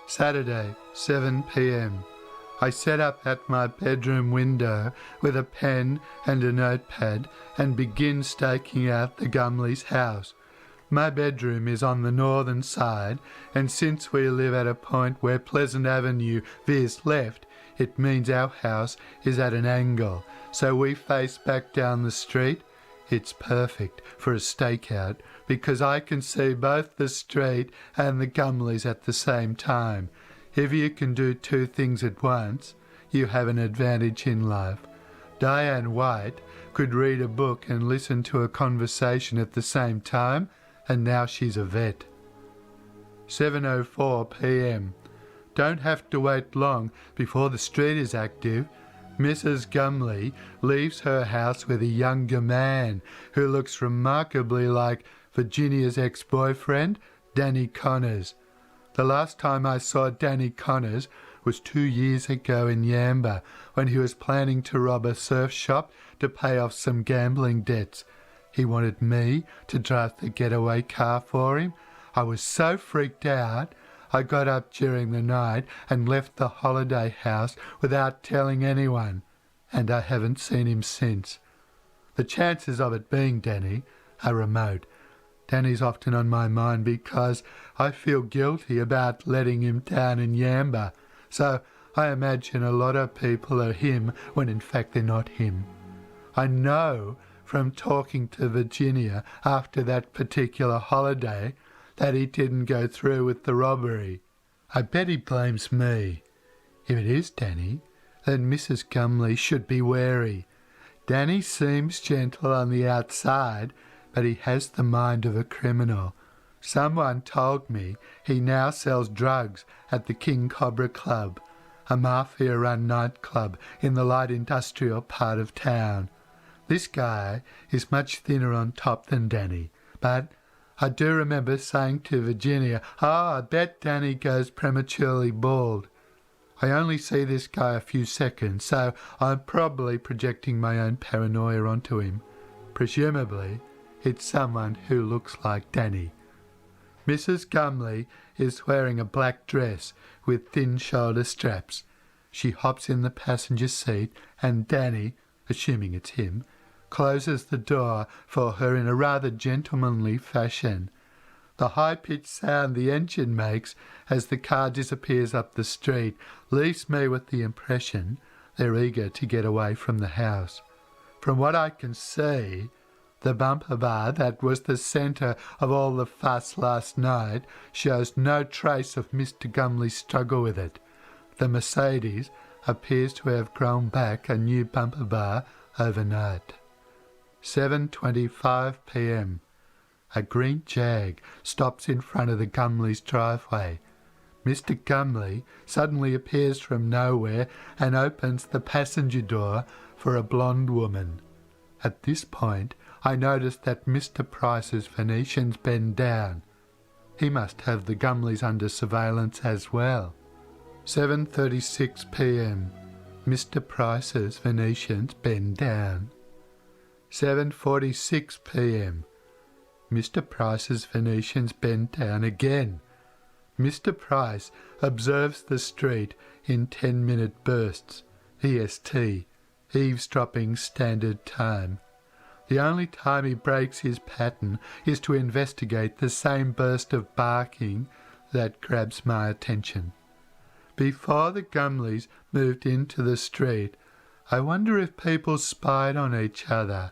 Saturday, 7 p.m. I sat up at my bedroom window with a pen and a notepad and begin staking out the Gumleys' house. My bedroom is on the northern side, and since we live at a point where Pleasant Avenue veers left, it means our house is at an angle, so we face back down the street. It's perfect for a stakeout because I can see both the street and the Gumleys at the same time. If you can do two things at once, you have an advantage in life. Diane White could read a book and listen to a conversation at the same time, and now she's a vet. 7:04 p.m. Don't have to wait long before the street is active. Mrs. Gumley leaves her house with a younger man who looks remarkably like Virginia's ex-boyfriend, Danny Connors. The last time I saw Danny Connors was 2 years ago in Yamba when he was planning to rob a surf shop to pay off some gambling debts. He wanted me to drive the getaway car for him. I was so freaked out, I got up during the night and left the holiday house without telling anyone, and I haven't seen him since. The chances of it being Danny are remote. Danny's often on my mind because I feel guilty about letting him down in Yamba, so I imagine a lot of people are him when in fact they're not him. I know from talking to Virginia after that particular holiday that he didn't go through with the robbery. I bet he blames me. If it is Danny, then Mrs. Gumley should be wary. Danny seems gentle on the outside, but he has the mind of a criminal. Someone told me he now sells drugs at the King Cobra Club, a mafia-run nightclub in the light industrial part of town. This guy is much thinner on top than Danny, but I do remember saying to Virginia, I bet Danny goes prematurely bald. I only see this guy a few seconds, so I'm probably projecting my own paranoia onto him. Presumably, it's someone who looks like Danny. Mrs. Gumley is wearing a black dress with thin shoulder straps. She hops in the passenger seat and Danny, assuming it's him, closes the door for her in a rather gentlemanly fashion. The high-pitched sound the engine makes as the car disappears up the street leaves me with the impression they're eager to get away from the house. From what I can see, the bumper bar that was the centre of all the fuss last night shows no trace of Mr. Gumley's struggle with it. The Mercedes appears to have grown back a new bumper bar overnight. 7:25 p.m. A green Jag stops in front of the Gumleys' driveway. Mr. Gumley suddenly appears from nowhere and opens the passenger door for a blonde woman. At this point, I notice that Mr. Price's Venetians bend down. He must have the Gumleys under surveillance as well. 7:36 p.m. Mr. Price's Venetians bend down. 7:46 p.m. Mr. Price's Venetians bend down again. Mr. Price observes the street in 10-minute bursts, EST, eavesdropping standard time. The only time he breaks his pattern is to investigate the same burst of barking that grabs my attention. Before the Gumleys moved into the street, I wonder if people spied on each other.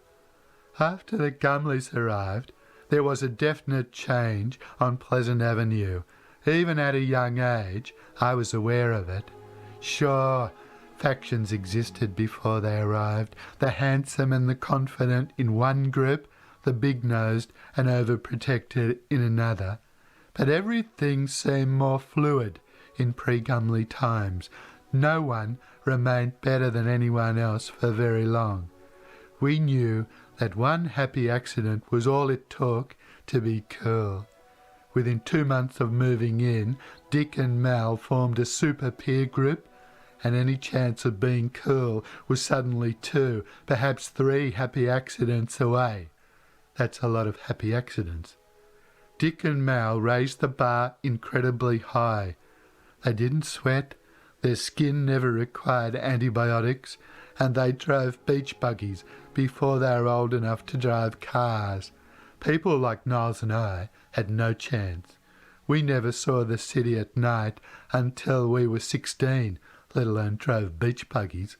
After the Gumleys arrived, there was a definite change on Pleasant Avenue. Even at a young age, I was aware of it. Sure, factions existed before they arrived, the handsome and the confident in one group, the big-nosed and overprotected in another. But everything seemed more fluid in pre-Gumley times. No one remained better than anyone else for very long. We knew that one happy accident was all it took to be cool. Within 2 months of moving in, Dick and Mal formed a super peer group, and any chance of being cool was suddenly 2, perhaps 3 happy accidents away. That's a lot of happy accidents. Dick and Mal raised the bar incredibly high. They didn't sweat, their skin never required antibiotics, and they drove beach buggies before they were old enough to drive cars. People like Niles and I had no chance. We never saw the city at night until we were 16, let alone drove beach buggies.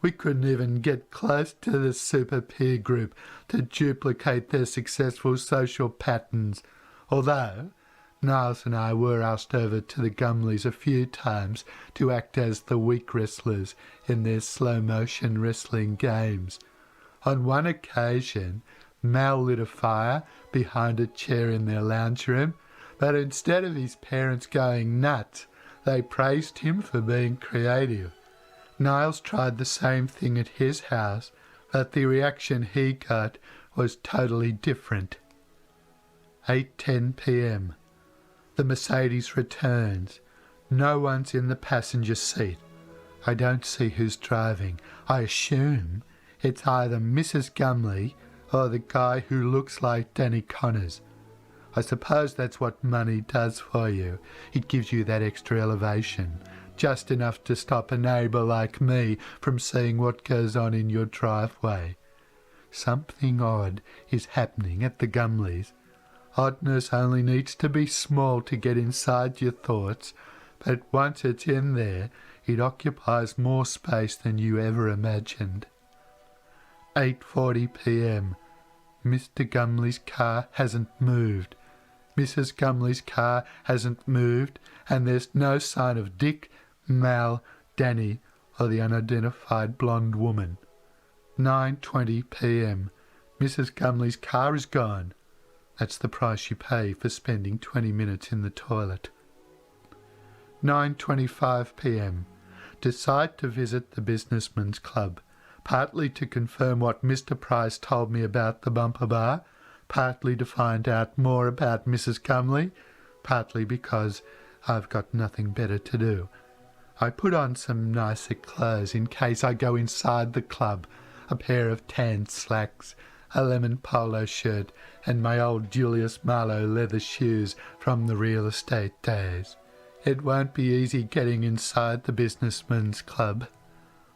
We couldn't even get close to the super peer group to duplicate their successful social patterns, although Niles and I were asked over to the Gumleys a few times to act as the weak wrestlers in their slow-motion wrestling games. On one occasion, Mal lit a fire behind a chair in their lounge room, but instead of his parents going nuts, they praised him for being creative. Niles tried the same thing at his house, but the reaction he got was totally different. 8:10 p.m. The Mercedes returns. No one's in the passenger seat. I don't see who's driving. I assume it's either Mrs. Gumley or the guy who looks like Danny Connors. I suppose that's what money does for you. It gives you that extra elevation, just enough to stop a neighbour like me from seeing what goes on in your driveway. Something odd is happening at the Gumleys. Oddness only needs to be small to get inside your thoughts, but once it's in there, it occupies more space than you ever imagined. 8:40 p.m. Mr. Gumley's car hasn't moved. Mrs. Gumley's car hasn't moved, and there's no sign of Dick, Mal, Danny, or the unidentified blonde woman. 9:20 p.m. Mrs. Gumley's car is gone. That's the price you pay for spending 20 minutes in the toilet. 9:25 p.m. Decide to visit the Businessman's Club, partly to confirm what Mr. Price told me about the bumper bar, partly to find out more about Mrs. Gumley, partly because I've got nothing better to do. I put on some nicer clothes in case I go inside the club, a pair of tan slacks, a lemon polo shirt, and my old Julius Marlowe leather shoes from the real estate days. It won't be easy getting inside the Businessman's Club.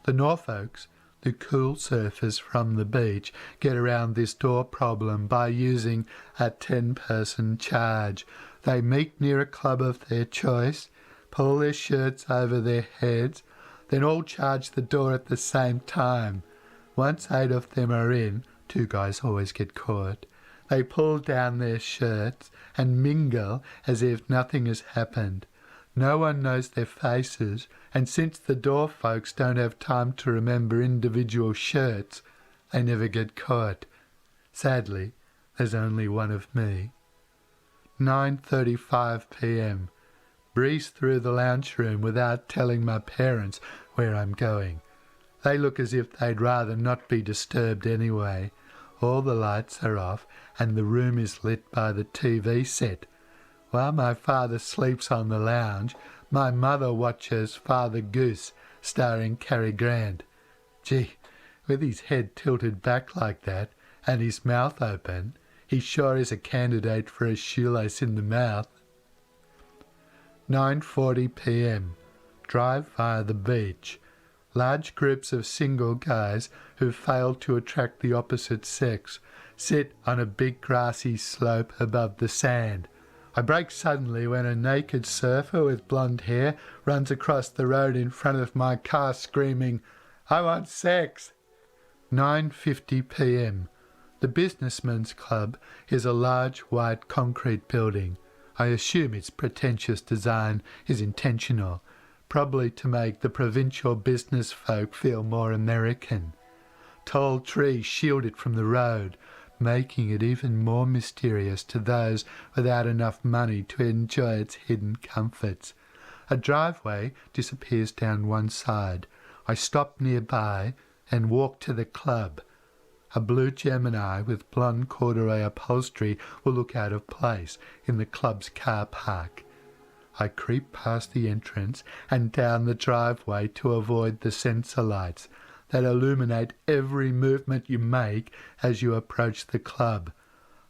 The Norfolks, the cool surfers from the beach, get around this door problem by using a 10-person charge. They meet near a club of their choice, pull their shirts over their heads, then all charge the door at the same time. Once 8 of them are in, 2 guys always get caught. They pull down their shirts and mingle as if nothing has happened. No one knows their faces, and since the door folks don't have time to remember individual shirts, they never get caught. Sadly, there's only one of me. 9:35 p.m. Breeze through the lounge room without telling my parents where I'm going. They look as if they'd rather not be disturbed anyway. All the lights are off, and the room is lit by the TV set. While my father sleeps on the lounge, my mother watches Father Goose, starring Cary Grant. Gee, with his head tilted back like that, and his mouth open, he sure is a candidate for a shoelace in the mouth. 9:40 p.m. Drive via the beach. Large groups of single guys who failed to attract the opposite sex sit on a big grassy slope above the sand. I brake suddenly when a naked surfer with blonde hair runs across the road in front of my car screaming, "I want sex!" 9:50 p.m. The Businessman's Club is a large white concrete building. I assume its pretentious design is intentional, probably to make the provincial business folk feel more American. Tall trees shield it from the road, making it even more mysterious to those without enough money to enjoy its hidden comforts. A driveway disappears down one side. I stop nearby and walk to the club. A blue Gemini with blonde corduroy upholstery will look out of place in the club's car park. I creep past the entrance and down the driveway to avoid the sensor lights that illuminate every movement you make as you approach the club.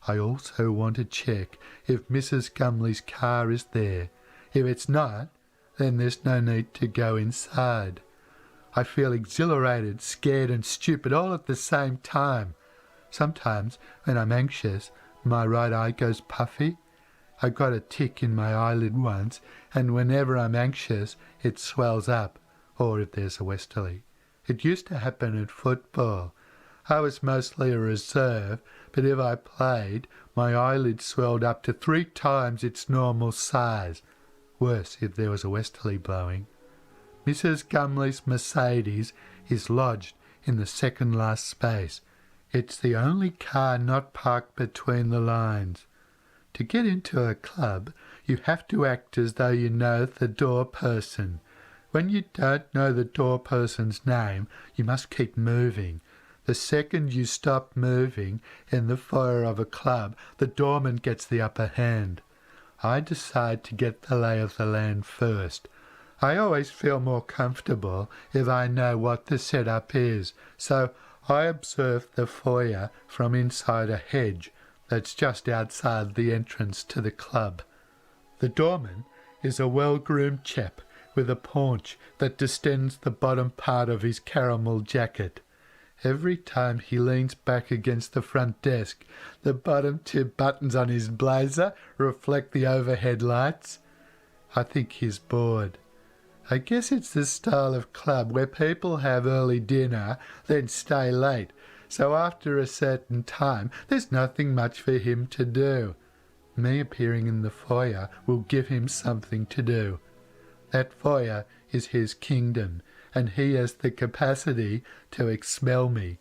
I also want to check if Mrs. Gumley's car is there. If it's not, then there's no need to go inside. I feel exhilarated, scared and stupid all at the same time. Sometimes, when I'm anxious, my right eye goes puffy. I got a tick in my eyelid once, and whenever I'm anxious, it swells up, or if there's a westerly. It used to happen at football. I was mostly a reserve, but if I played, my eyelid swelled up to 3 times its normal size. Worse if there was a westerly blowing. Mrs. Gumley's Mercedes is lodged in the second last space. It's the only car not parked between the lines. To get into a club, you have to act as though you know the door person. When you don't know the door person's name, you must keep moving. The second you stop moving in the foyer of a club, the doorman gets the upper hand. I decide to get the lay of the land first. I always feel more comfortable if I know what the setup is, so I observe the foyer from inside a hedge that's just outside the entrance to the club. The doorman is a well-groomed chap with a paunch that distends the bottom part of his caramel jacket. Every time he leans back against the front desk, the bottom 2 buttons on his blazer reflect the overhead lights. I think he's bored. I guess it's the style of club where people have early dinner, then stay late, so after a certain time there's nothing much for him to do. Me appearing in the foyer will give him something to do. That foyer is his kingdom, and he has the capacity to expel me.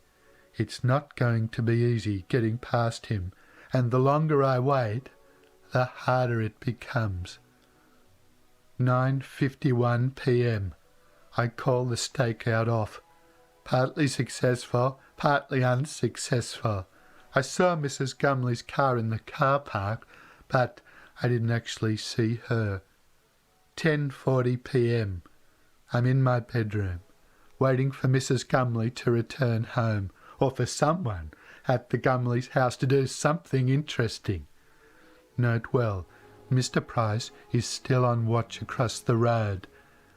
It's not going to be easy getting past him, and the longer I wait, the harder it becomes. 9:51 p.m. I call the stakeout off. Partly successful, partly unsuccessful. I saw Mrs. Gumley's car in the car park, but I didn't actually see her. 10:40 p.m. I'm in my bedroom, waiting for Mrs. Gumley to return home, or for someone at the Gumley's house to do something interesting. Note well, Mr. Price is still on watch across the road.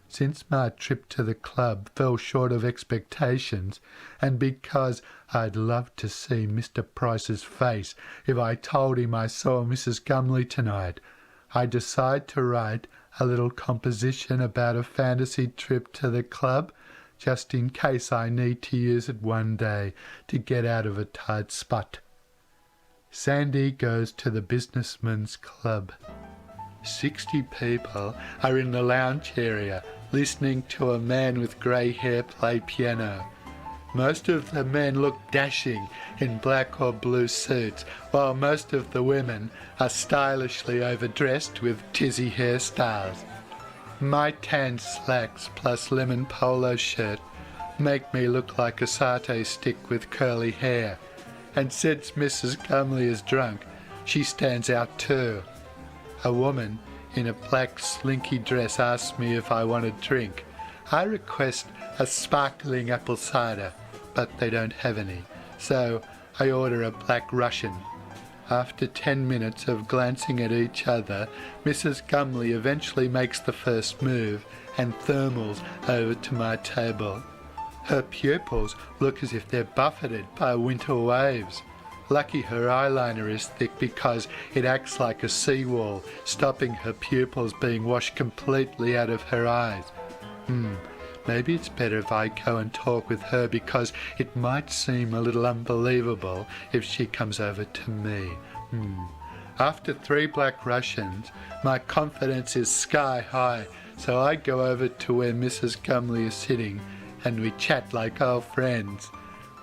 Since my trip to the club fell short of expectations, and because I'd love to see Mr. Price's face if I told him I saw Mrs. Gumley tonight, I decide to write a little composition about a fantasy trip to the club, just in case I need to use it one day to get out of a tight spot. Sandy goes to the businessman's club. 60 people are in the lounge area listening to a man with grey hair play piano. Most of the men look dashing in black or blue suits, while most of the women are stylishly overdressed with tizzy hairstyles. My tan slacks plus lemon polo shirt make me look like a satay stick with curly hair, and since Mrs. Gumley is drunk, she stands out too. A woman in a black slinky dress asks me if I want a drink. I request a sparkling apple cider, but they don't have any, so I order a black Russian. After 10 minutes of glancing at each other, Mrs. Gumley eventually makes the first move and thermals over to my table. Her pupils look as if they're buffeted by winter waves. Lucky her eyeliner is thick because it acts like a seawall, stopping her pupils being washed completely out of her eyes. Maybe it's better if I go and talk with her because it might seem a little unbelievable if she comes over to me. After 3 black Russians, my confidence is sky high, so I go over to where Mrs. Gumley is sitting and we chat like old friends.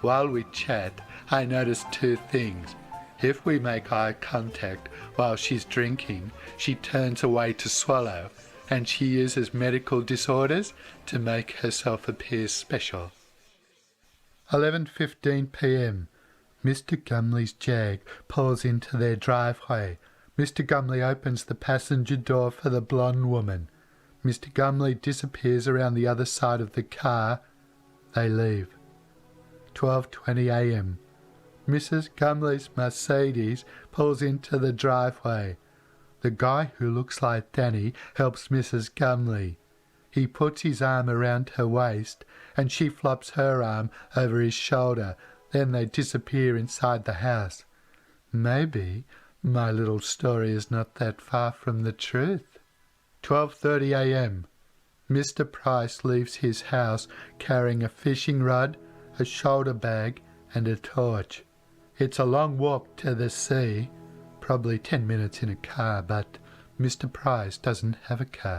While we chat, I notice 2 things. If we make eye contact while she's drinking, she turns away to swallow, and she uses medical disorders to make herself appear special. 11:15 p.m. Mr. Gumley's Jag pulls into their driveway. Mr. Gumley opens the passenger door for the blonde woman. Mr. Gumley disappears around the other side of the car. They leave. 12:20 a.m. Mrs. Gumley's Mercedes pulls into the driveway. The guy who looks like Danny helps Mrs. Gumley. He puts his arm around her waist and she flops her arm over his shoulder. Then they disappear inside the house. Maybe my little story is not that far from the truth. 12:30 a.m. Mr. Price leaves his house carrying a fishing rod, a shoulder bag and a torch. It's a long walk to the sea, probably 10 minutes in a car, but Mr. Price doesn't have a car.